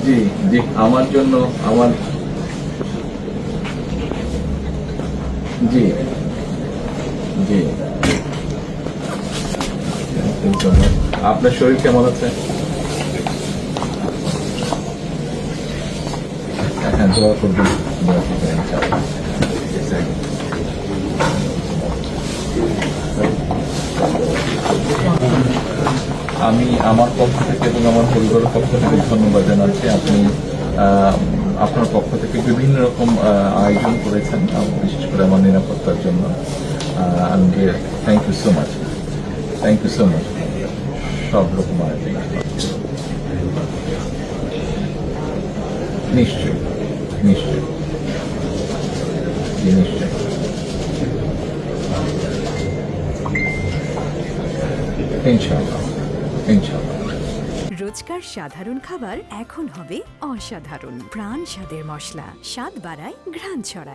জি জি, আমার জন্য আমার জি জি, আপনার শরীর কেমন আছে? হ্যাঁ, দোয়া করবেন, দোয়া করবেন ইনশাআল্লাহ। আমি আমার পক্ষ থেকে এবং আমার পরিবারের পক্ষ থেকে ধন্যবাদ জানাচ্ছি। আপনি আপনার পক্ষ থেকে বিভিন্ন রকম আয়োজন করেছেন, বিশেষ করে আমার নিরাপত্তার জন্য। Thank you so much, thank you so much. সব রকম আয়োজন নিশ্চয়ই, নিশ্চয়ই, জি নিশ্চয়ই। ইনশাআল্লাহ, ইনশাআল্লাহ। রোজকার সাধারণ খাবার এখন হবে অসাধারণ। প্রাণ স্বাদের মশলা, স্বাদ বাড়ায়, ঘ্রাণ ছড়ায়।